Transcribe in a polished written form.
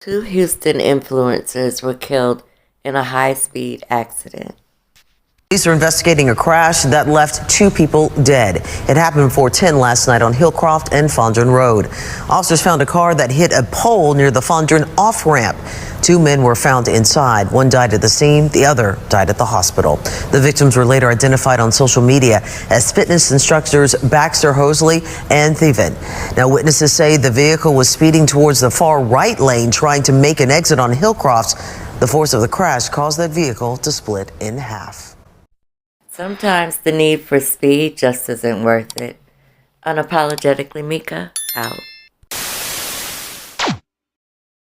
Two Houston influencers were killed in a high-speed accident. Police are investigating a crash that left two people dead. It happened before 10 last night on Hillcroft and Fondren Road. Officers found a car that hit a pole near the Fondren off-ramp. Two men were found inside. One died at the scene, the other died at the hospital. The victims were later identified on social media as fitness instructors Baxter Hosley and Thievin. Now, witnesses say the vehicle was speeding towards the far right lane, trying to make an exit on Hillcroft. The force of the crash caused that vehicle to split in half. Sometimes the need for speed just isn't worth it. Unapologetically Mika, out.